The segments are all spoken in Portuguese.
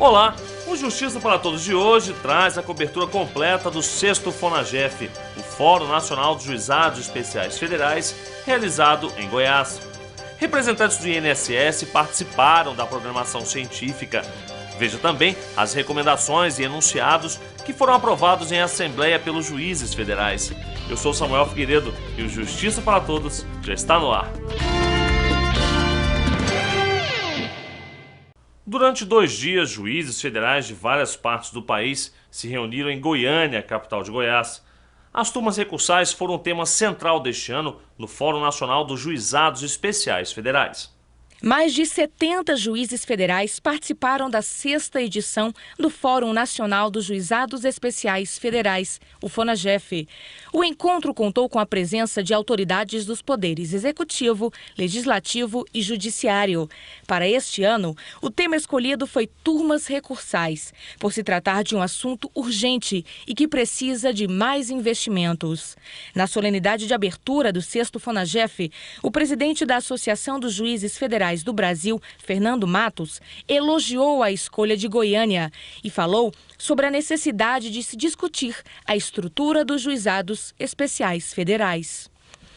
Olá, o Justiça para Todos de hoje traz a cobertura completa do 6º FONAGEF, o Fórum Nacional dos Juizados Especiais Federais, realizado em Goiás. Representantes do INSS participaram da programação científica. Veja também as recomendações e enunciados que foram aprovados em assembleia pelos juízes federais. Eu sou Samuel Figueiredo e o Justiça para Todos já está no ar. Durante 2 dias, juízes federais de várias partes do país se reuniram em Goiânia, capital de Goiás. As turmas recursais foram o tema central deste ano no Fórum Nacional dos Juizados Especiais Federais. Mais de 70 juízes federais participaram da 6ª edição do Fórum Nacional dos Juizados Especiais Federais, o FONAGEF. O encontro contou com a presença de autoridades dos poderes executivo, legislativo e judiciário. Para este ano, o tema escolhido foi turmas recursais, por se tratar de um assunto urgente e que precisa de mais investimentos. Na solenidade de abertura do 6º FONAGEF, o presidente da Associação dos Juízes Federais do Brasil, Fernando Matos, elogiou a escolha de Goiânia e falou sobre a necessidade de se discutir a estrutura dos juizados especiais federais.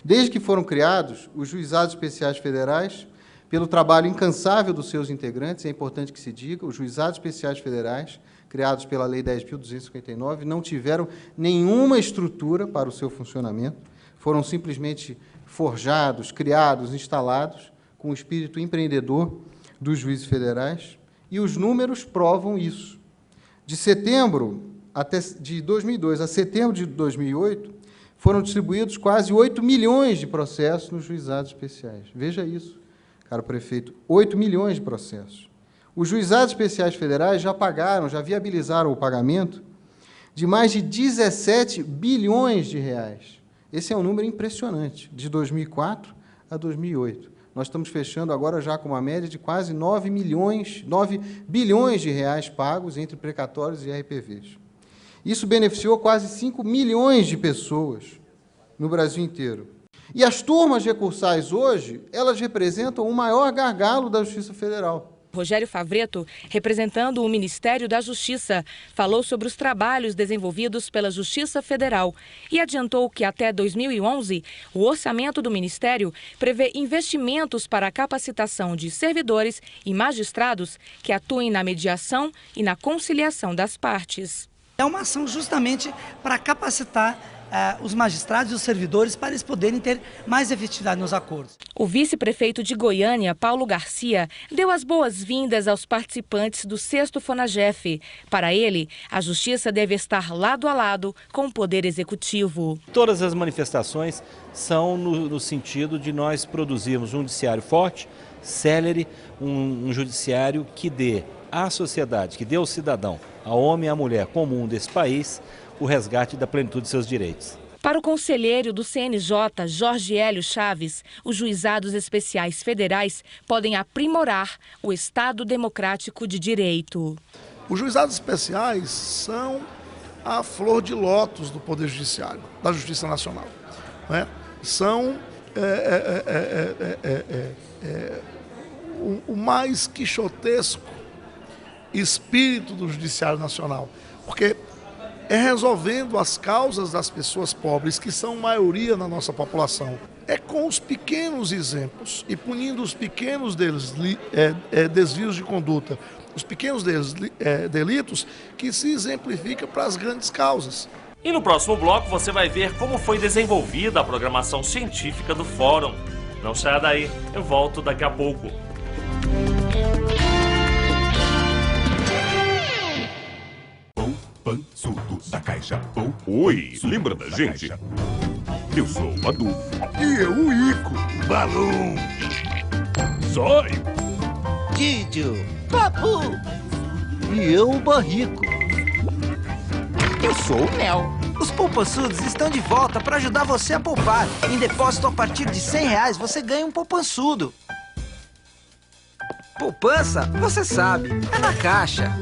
Desde que foram criados, os juizados especiais federais, pelo trabalho incansável dos seus integrantes, é importante que se diga, os juizados especiais federais, criados pela Lei 10.259, não tiveram nenhuma estrutura para o seu funcionamento, foram simplesmente forjados, criados, instalados, com o espírito empreendedor dos juízes federais, e os números provam isso. De setembro de 2002 a setembro de 2008, foram distribuídos quase 8 milhões de processos nos juizados especiais. Veja isso, caro prefeito, 8 milhões de processos. Os juizados especiais federais já viabilizaram o pagamento de mais de 17 bilhões de reais. Esse é um número impressionante, de 2004 a 2008. Nós estamos fechando agora já com uma média de quase 9 bilhões de reais pagos entre precatórios e RPVs. Isso beneficiou quase 5 milhões de pessoas no Brasil inteiro. E as turmas recursais hoje, elas representam o maior gargalo da Justiça Federal. Rogério Favretto, representando o Ministério da Justiça, falou sobre os trabalhos desenvolvidos pela Justiça Federal e adiantou que até 2011 o orçamento do Ministério prevê investimentos para a capacitação de servidores e magistrados que atuem na mediação e na conciliação das partes. É uma ação justamente para capacitar os magistrados e os servidores para eles poderem ter mais efetividade nos acordos. O vice-prefeito de Goiânia, Paulo Garcia, deu as boas-vindas aos participantes do 6º FONAGEF. Para ele, a justiça deve estar lado a lado com o Poder Executivo. Todas as manifestações são no sentido de nós produzirmos um judiciário forte, célere, um judiciário que dê à sociedade, que dê ao cidadão, ao homem e à mulher comum desse país, o resgate da plenitude de seus direitos. Para o conselheiro do CNJ, Jorge Hélio Chaves, os juizados especiais federais podem aprimorar o Estado democrático de direito. Os juizados especiais são a flor de lótus do Poder Judiciário, da Justiça Nacional. Né? São o mais quixotesco espírito do Judiciário Nacional, porque é resolvendo as causas das pessoas pobres, que são maioria na nossa população. É com os pequenos exemplos e punindo os pequenos deles, desvios de conduta, os pequenos deles, delitos, que se exemplifica para as grandes causas. E no próximo bloco você vai ver como foi desenvolvida a programação científica do Fórum. Não saia daí, eu volto daqui a pouco. Pançudo da Caixa. Oi, lembra da gente? Eu sou o Madu. E eu o Ico. Balão. Zóio. Didio. Papu. E eu o Barrico. Eu sou o Nel. Os poupançudos estão de volta para ajudar você a poupar. Em depósito a partir de R$100 você ganha um poupançudo. Poupança, você sabe, é na Caixa.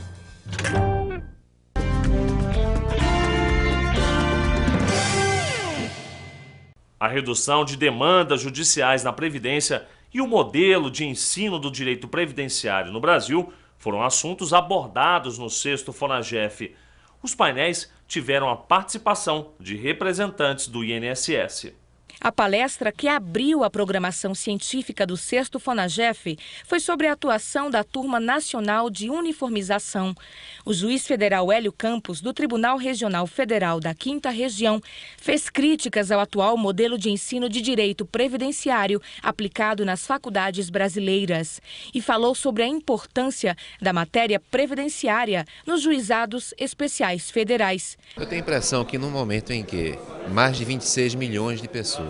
A redução de demandas judiciais na Previdência e o modelo de ensino do direito previdenciário no Brasil foram assuntos abordados no 6º FONAGEF. Os painéis tiveram a participação de representantes do INSS. A palestra que abriu a programação científica do 6º FONAGEF foi sobre a atuação da Turma Nacional de Uniformização. O juiz federal Hélio Campos, do Tribunal Regional Federal da 5ª Região, fez críticas ao atual modelo de ensino de direito previdenciário aplicado nas faculdades brasileiras e falou sobre a importância da matéria previdenciária nos juizados especiais federais. Eu tenho a impressão que no momento em que mais de 26 milhões de pessoas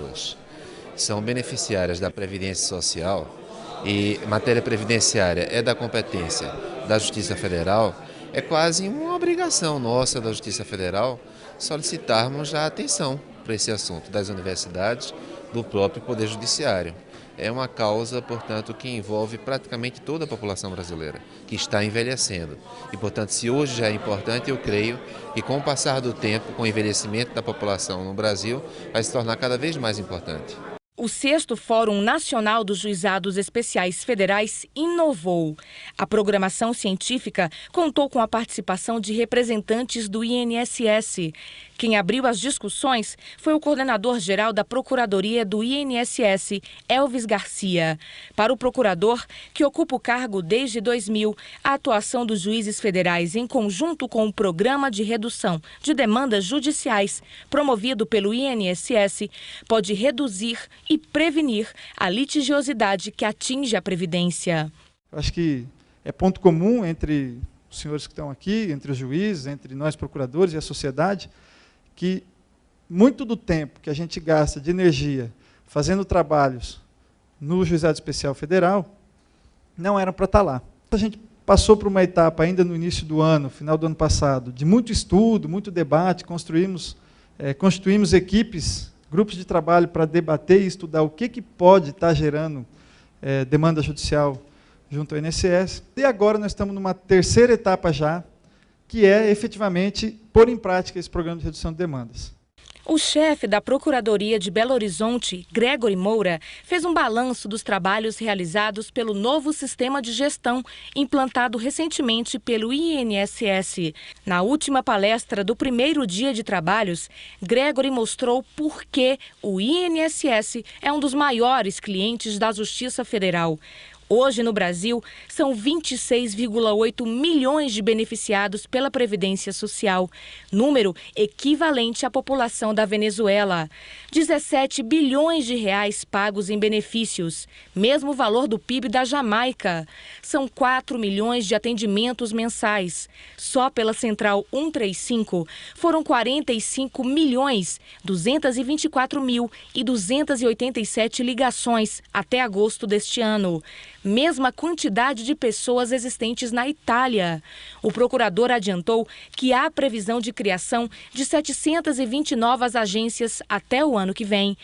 são beneficiárias da Previdência Social e matéria previdenciária é da competência da Justiça Federal, é quase uma obrigação nossa da Justiça Federal solicitarmos a atenção para esse assunto das universidades, do próprio Poder Judiciário. É uma causa, portanto, que envolve praticamente toda a população brasileira, que está envelhecendo. E, portanto, se hoje já é importante, eu creio que com o passar do tempo, com o envelhecimento da população no Brasil, vai se tornar cada vez mais importante. O 6º Fórum Nacional dos Juizados Especiais Federais inovou. A programação científica contou com a participação de representantes do INSS. Quem abriu as discussões foi o coordenador-geral da Procuradoria do INSS, Elvis Garcia. Para o procurador, que ocupa o cargo desde 2000, a atuação dos juízes federais em conjunto com o Programa de Redução de Demandas Judiciais, promovido pelo INSS, pode reduzir e prevenir a litigiosidade que atinge a Previdência. Acho que é ponto comum entre os senhores que estão aqui, entre os juízes, entre nós procuradores e a sociedade, que muito do tempo que a gente gasta de energia fazendo trabalhos no Juizado Especial Federal não eram para estar lá. A gente passou por uma etapa ainda no início do ano, final do ano passado, de muito estudo, muito debate, constituímos equipes, grupos de trabalho para debater e estudar o que pode estar gerando demanda judicial junto ao INSS. E agora nós estamos numa terceira etapa já, que é efetivamente pôr em prática esse programa de redução de demandas. O chefe da Procuradoria de Belo Horizonte, Gregory Moura, fez um balanço dos trabalhos realizados pelo novo sistema de gestão implantado recentemente pelo INSS. Na última palestra do primeiro dia de trabalhos, Gregory mostrou por que o INSS é um dos maiores clientes da Justiça Federal. Hoje, no Brasil, são 26,8 milhões de beneficiados pela Previdência Social, número equivalente à população da Venezuela. 17 bilhões de reais pagos em benefícios, mesmo valor do PIB da Jamaica. São 4 milhões de atendimentos mensais. Só pela Central 135 foram 45 milhões, 224 mil e 287 ligações até agosto deste ano. Mesma quantidade de pessoas existentes na Itália. O procurador adiantou que há previsão de criação de 720 novas agências até o ano que vem.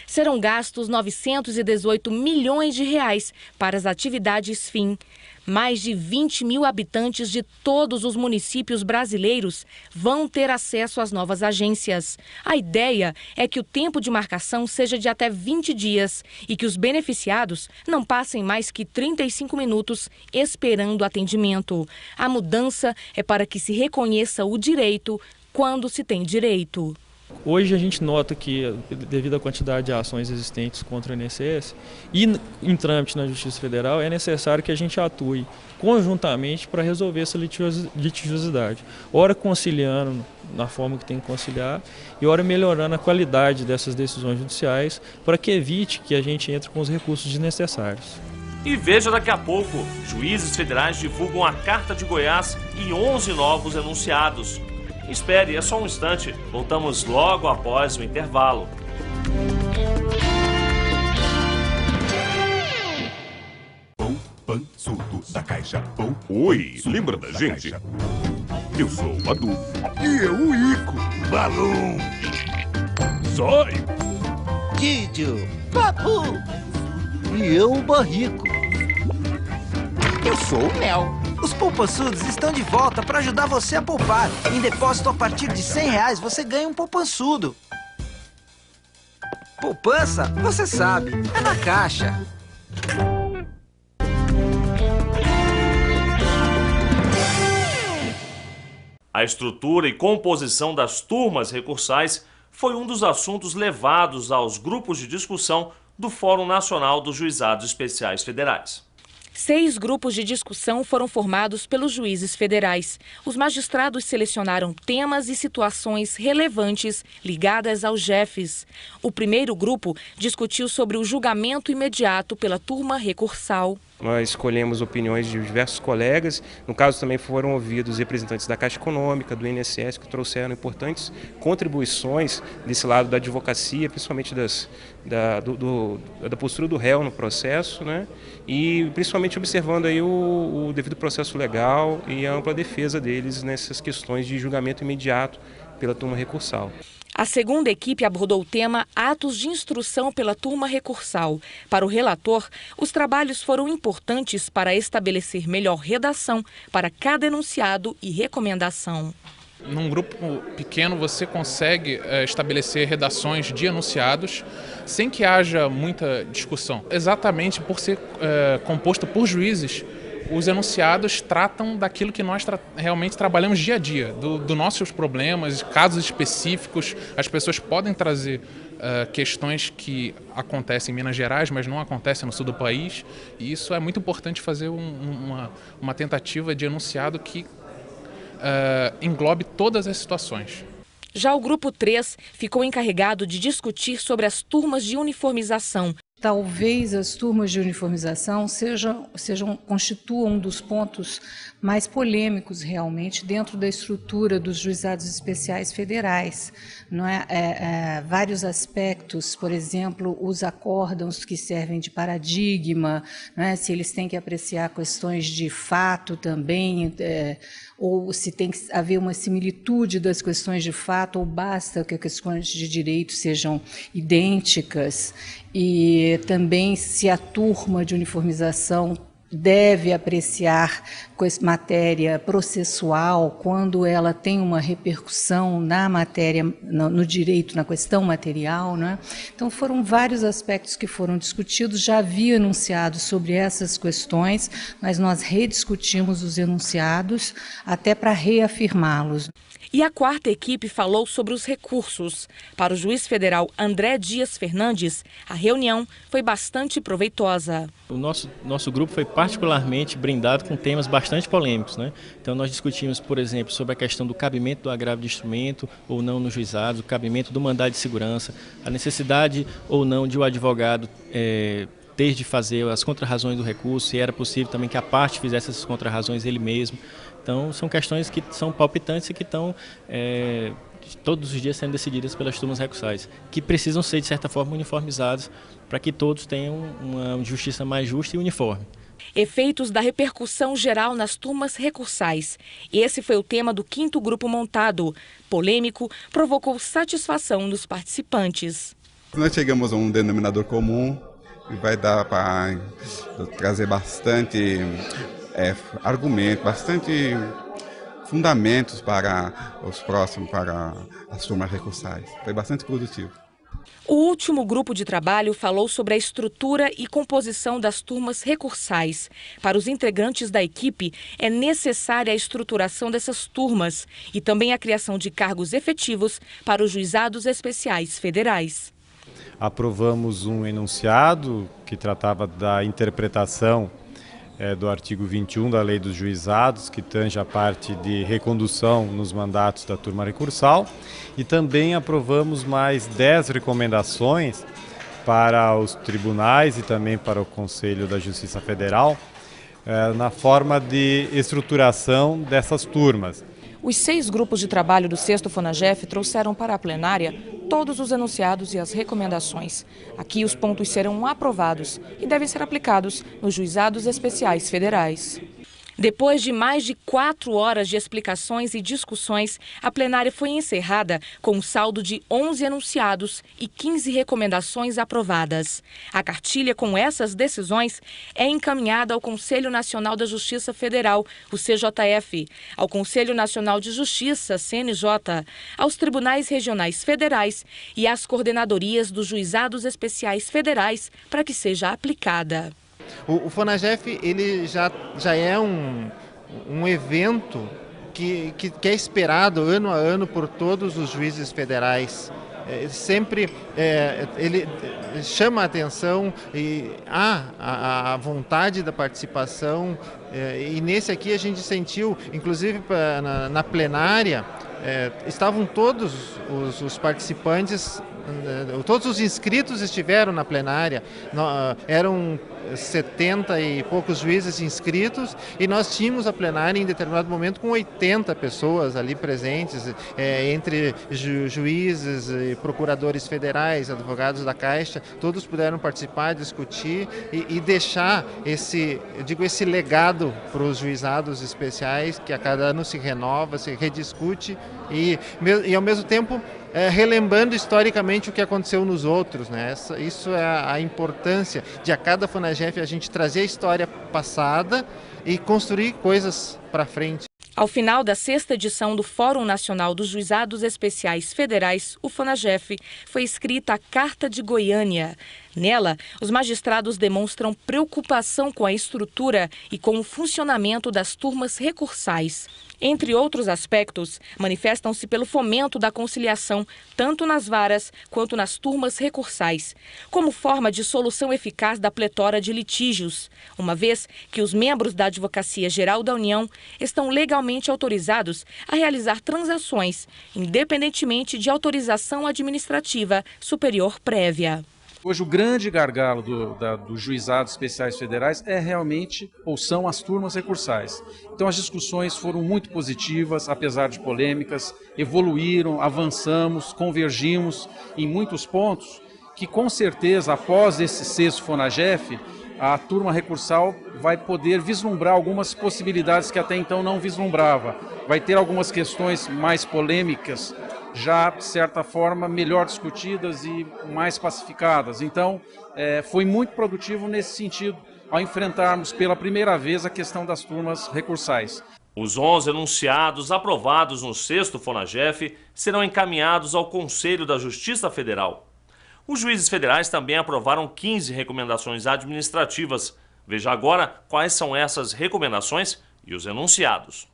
Serão gastos 918 milhões de reais para as atividades fim. Mais de 20 mil habitantes de todos os municípios brasileiros vão ter acesso às novas agências. A ideia é que o tempo de marcação seja de até 20 dias e que os beneficiados não passem mais que 35 minutos esperando atendimento. A mudança é para que se reconheça o direito quando se tem direito. Hoje a gente nota que, devido à quantidade de ações existentes contra o INSS e em trâmite na Justiça Federal, é necessário que a gente atue conjuntamente para resolver essa litigiosidade. Ora conciliando na forma que tem que conciliar e ora melhorando a qualidade dessas decisões judiciais para que evite que a gente entre com os recursos desnecessários. E veja daqui a pouco, juízes federais divulgam a Carta de Goiás e 11 novos enunciados. Espere, é só um instante. Voltamos logo após o intervalo. Poupançudo da Caixa. Oi, lembra da gente? Eu sou o Adu. E eu o Ico. Balão. Zóio. Didio. Papu. E eu o Barrico. Eu sou o Mel. Os poupançudos estão de volta para ajudar você a poupar. Em depósito a partir de R$100 você ganha um poupançudo. Poupança, você sabe, é na Caixa. A estrutura e composição das turmas recursais foi um dos assuntos levados aos grupos de discussão do Fórum Nacional dos Juizados Especiais Federais. 6 grupos de discussão foram formados pelos juízes federais. Os magistrados selecionaram temas e situações relevantes ligadas aos jefes. O primeiro grupo discutiu sobre o julgamento imediato pela turma recursal. Nós escolhemos opiniões de diversos colegas, no caso também foram ouvidos representantes da Caixa Econômica, do INSS, que trouxeram importantes contribuições desse lado da advocacia, principalmente da postura do réu no processo, né? E principalmente observando aí o devido processo legal e a ampla defesa deles nessas questões de julgamento imediato pela turma recursal. A segunda equipe abordou o tema atos de instrução pela turma recursal. Para o relator, os trabalhos foram importantes para estabelecer melhor redação para cada enunciado e recomendação. Num grupo pequeno você consegue estabelecer redações de enunciados sem que haja muita discussão. Exatamente por ser composto por juízes, os enunciados tratam daquilo que nós realmente trabalhamos dia a dia, dos nossos problemas, casos específicos. As pessoas podem trazer questões que acontecem em Minas Gerais, mas não acontecem no sul do país. E isso é muito importante fazer uma tentativa de enunciado que englobe todas as situações. Já o grupo 3 ficou encarregado de discutir sobre as turmas de uniformização. Talvez as turmas de uniformização constituam um dos pontos mais polêmicos realmente dentro da estrutura dos juizados especiais federais. Não é? Vários aspectos, por exemplo, os acórdãos que servem de paradigma, não é? Se eles têm que apreciar questões de fato também, ou se tem que haver uma similitude das questões de fato, ou basta que as questões de direito sejam idênticas, e também se a turma de uniformização deve apreciar matéria processual quando ela tem uma repercussão na matéria, no direito, na questão material, né? Então foram vários aspectos que foram discutidos, já havia enunciados sobre essas questões, mas nós rediscutimos os enunciados até para reafirmá-los. E a quarta equipe falou sobre os recursos. Para o juiz federal André Dias Fernandes, a reunião foi bastante proveitosa. O nosso grupo foi particularmente brindado com temas bastante polêmicos, né? Então nós discutimos, por exemplo, sobre a questão do cabimento do agravo de instrumento ou não nos juizados, o cabimento do mandado de segurança, a necessidade ou não de o advogado ter de fazer as contrarrazões do recurso, se era possível também que a parte fizesse essas contrarrazões ele mesmo. Então, são questões que são palpitantes e que estão todos os dias sendo decididas pelas turmas recursais, que precisam ser, de certa forma, uniformizadas para que todos tenham uma justiça mais justa e uniforme. Efeitos da repercussão geral nas turmas recursais. Esse foi o tema do 5º grupo montado. Polêmico, provocou satisfação dos participantes. Nós chegamos a um denominador comum e vai dar para trazer bastante argumentos, bastante fundamentos para os próximos, para as turmas recursais. Foi bastante produtivo. O último grupo de trabalho falou sobre a estrutura e composição das turmas recursais. Para os integrantes da equipe, é necessária a estruturação dessas turmas e também a criação de cargos efetivos para os juizados especiais federais. Aprovamos um enunciado que tratava da interpretação do artigo 21 da Lei dos Juizados, que tange a parte de recondução nos mandatos da turma recursal, e também aprovamos mais 10 recomendações para os tribunais e também para o Conselho da Justiça Federal, na forma de estruturação dessas turmas. Os 6 grupos de trabalho do 6º FONAGEF trouxeram para a plenária todos os enunciados e as recomendações. Aqui os pontos serão aprovados e devem ser aplicados nos juizados especiais federais. Depois de mais de 4 horas de explicações e discussões, a plenária foi encerrada com um saldo de 11 enunciados e 15 recomendações aprovadas. A cartilha com essas decisões é encaminhada ao Conselho Nacional da Justiça Federal, o CJF, ao Conselho Nacional de Justiça, CNJ, aos tribunais regionais federais e às coordenadorias dos juizados especiais federais para que seja aplicada. O FONAGEF ele já é um evento que é esperado ano a ano por todos os juízes federais. Sempre ele chama a atenção e há a vontade da participação, e nesse aqui a gente sentiu, inclusive na plenária, estavam todos os participantes, todos os inscritos estiveram na plenária, eram 70 e poucos juízes inscritos, e nós tínhamos a plenária em determinado momento com 80 pessoas ali presentes, entre juízes, procuradores federais, advogados da Caixa, todos puderam participar, discutir e deixar esse legado para os juizados especiais, que a cada ano se renova, se rediscute e ao mesmo tempo relembrando historicamente o que aconteceu nos outros, né? Isso é a importância de a cada FONAGEF a gente trazer a história passada e construir coisas para frente. Ao final da 6ª edição do Fórum Nacional dos Juizados Especiais Federais, o FONAGEF, foi escrita a Carta de Goiânia. Nela, os magistrados demonstram preocupação com a estrutura e com o funcionamento das turmas recursais. Entre outros aspectos, manifestam-se pelo fomento da conciliação, tanto nas varas quanto nas turmas recursais, como forma de solução eficaz da pletora de litígios, uma vez que os membros da Advocacia Geral da União estão legalmente autorizados a realizar transações, independentemente de autorização administrativa superior prévia. Hoje o grande gargalo dos juizados especiais federais são as turmas recursais. Então as discussões foram muito positivas, apesar de polêmicas, evoluíram, avançamos, convergimos em muitos pontos que com certeza após esse 6º FONAGEF, a turma recursal vai poder vislumbrar algumas possibilidades que até então não vislumbrava. Vai ter algumas questões mais polêmicas, já, de certa forma, melhor discutidas e mais pacificadas. Então, foi muito produtivo nesse sentido, ao enfrentarmos pela primeira vez a questão das turmas recursais. Os 11 enunciados aprovados no 6º FONAGEF serão encaminhados ao Conselho da Justiça Federal. Os juízes federais também aprovaram 15 recomendações administrativas. Veja agora quais são essas recomendações e os enunciados.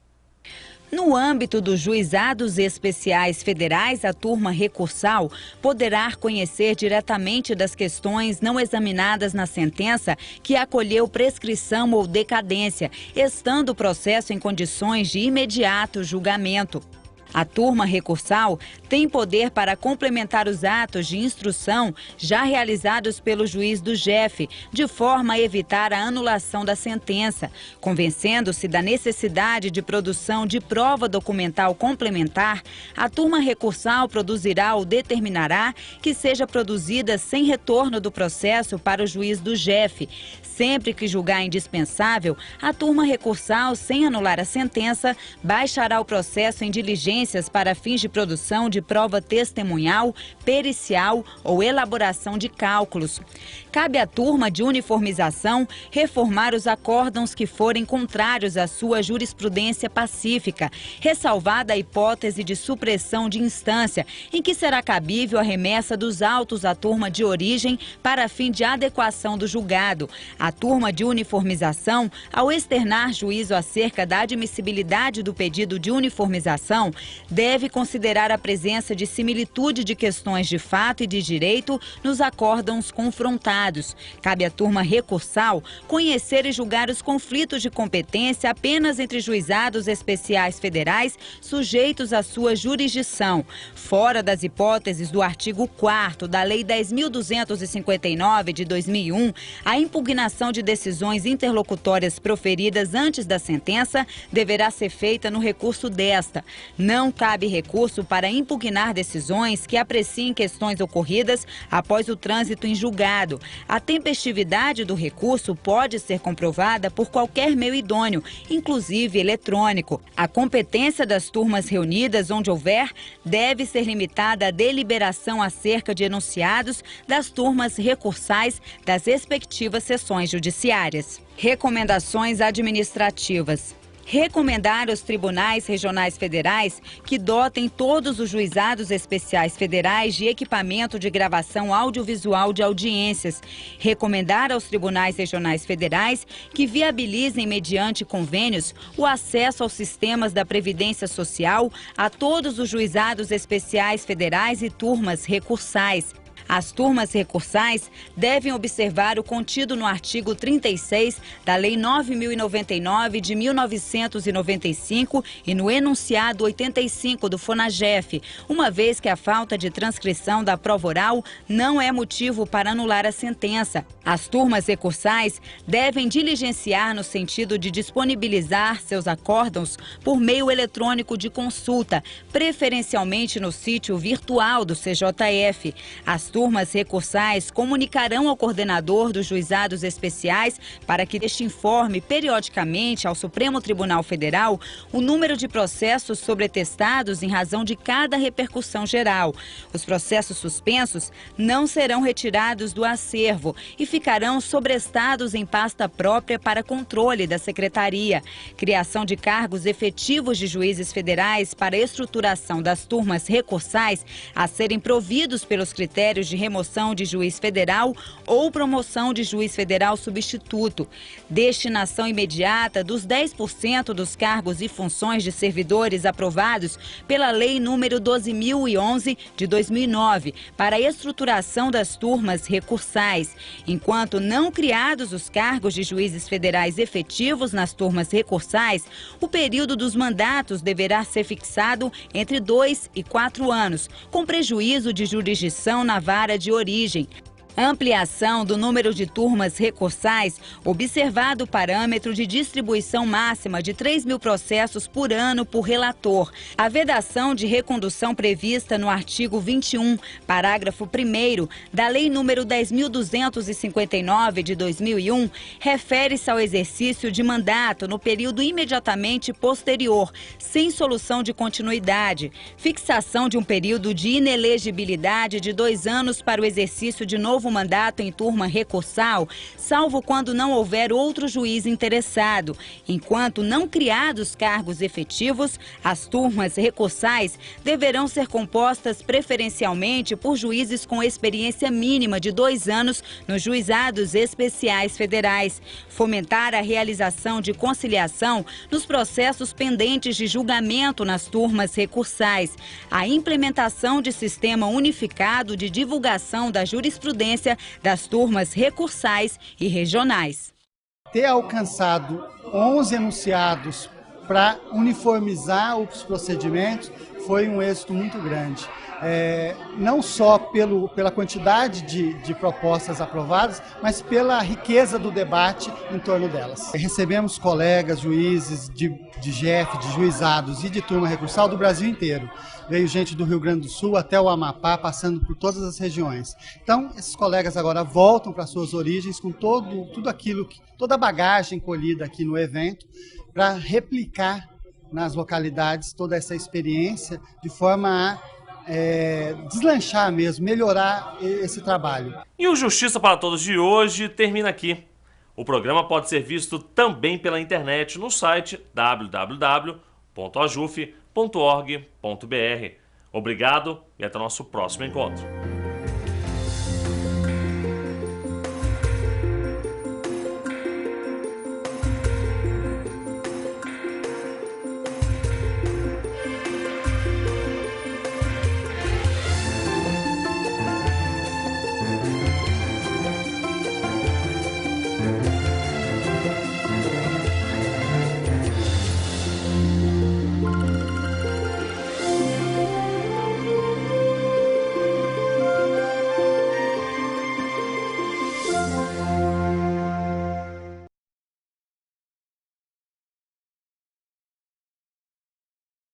No âmbito dos juizados especiais federais, a turma recursal poderá conhecer diretamente das questões não examinadas na sentença que acolheu prescrição ou decadência, estando o processo em condições de imediato julgamento. A turma recursal tem poder para complementar os atos de instrução já realizados pelo juiz do JEF, de forma a evitar a anulação da sentença. Convencendo-se da necessidade de produção de prova documental complementar, a turma recursal produzirá ou determinará que seja produzida sem retorno do processo para o juiz do JEF. Sempre que julgar indispensável, a turma recursal, sem anular a sentença, baixará o processo em diligências para fins de produção de prova testemunhal, pericial ou elaboração de cálculos. Cabe à turma de uniformização reformar os acórdãos que forem contrários à sua jurisprudência pacífica, ressalvada a hipótese de supressão de instância, em que será cabível a remessa dos autos à turma de origem para fim de adequação do julgado. A turma de uniformização, ao externar juízo acerca da admissibilidade do pedido de uniformização, deve considerar a presença de similitude de questões de fato e de direito nos acórdãos confrontados. Cabe à turma recursal conhecer e julgar os conflitos de competência apenas entre juizados especiais federais sujeitos à sua jurisdição, fora das hipóteses do artigo 4º da Lei 10.259 de 2001, a impugnação de decisões interlocutórias proferidas antes da sentença deverá ser feita no recurso desta. Não cabe recurso para impugnar decisões que apreciem questões ocorridas após o trânsito em julgado. A tempestividade do recurso pode ser comprovada por qualquer meio idôneo, inclusive eletrônico. A competência das turmas reunidas, onde houver, deve ser limitada à deliberação acerca de enunciados das turmas recursais das respectivas sessões judiciárias. Recomendações administrativas. recomendar aos tribunais regionais federais que dotem todos os juizados especiais federais de equipamento de gravação audiovisual de audiências, recomendar aos tribunais regionais federais que viabilizem, mediante convênios, o acesso aos sistemas da Previdência Social a todos os juizados especiais federais e turmas recursais. As turmas recursais devem observar o contido no artigo 36 da Lei 9.099 de 1995 e no enunciado 85 do FONAGEF, uma vez que a falta de transcrição da prova oral não é motivo para anular a sentença. As turmas recursais devem diligenciar no sentido de disponibilizar seus acórdãos por meio eletrônico de consulta, preferencialmente no sítio virtual do CJF. As turmas recursais comunicarão ao coordenador dos juizados especiais para que este informe periodicamente ao Supremo Tribunal Federal o número de processos sobretestados em razão de cada repercussão geral. Os processos suspensos não serão retirados do acervo e ficarão sobrestados em pasta própria para controle da Secretaria. Criação de cargos efetivos de juízes federais para estruturação das turmas recursais a serem providos pelos critérios de remoção de juiz federal ou promoção de juiz federal substituto. Destinação imediata dos 10% dos cargos e funções de servidores aprovados pela Lei número 12.011 de 2009 para a estruturação das turmas recursais. Enquanto não criados os cargos de juízes federais efetivos nas turmas recursais, o período dos mandatos deverá ser fixado entre 2 e 4 anos, com prejuízo de jurisdição na vara de origem. Ampliação do número de turmas recursais, observado o parâmetro de distribuição máxima de 3.000 processos por ano por relator. A vedação de recondução prevista no artigo 21, parágrafo 1º, da Lei número 10.259 de 2001, refere-se ao exercício de mandato no período imediatamente posterior, sem solução de continuidade. Fixação de um período de inelegibilidade de 2 anos para o exercício de novo mandato em turma recursal, salvo quando não houver outro juiz interessado. Enquanto não criados cargos efetivos, as turmas recursais deverão ser compostas preferencialmente por juízes com experiência mínima de 2 anos nos juizados especiais federais. Fomentar a realização de conciliação nos processos pendentes de julgamento nas turmas recursais. A implementação de sistema unificado de divulgação da jurisprudência das turmas recursais e regionais. Ter alcançado 11 enunciados para uniformizar os procedimentos foi um êxito muito grande. Não só pela quantidade de propostas aprovadas, mas pela riqueza do debate em torno delas. Recebemos colegas, juízes de GF, de juizados e de turma recursal do Brasil inteiro. Veio gente do Rio Grande do Sul até o Amapá, passando por todas as regiões. Então, esses colegas agora voltam para suas origens com tudo aquilo, toda a bagagem colhida aqui no evento, para replicar nas localidades toda essa experiência de forma a deslanchar mesmo, melhorar esse trabalho. E o Justiça para Todos de hoje termina aqui. O programa pode ser visto também pela internet no site www.ajuf.org.br. Obrigado e até o nosso próximo encontro.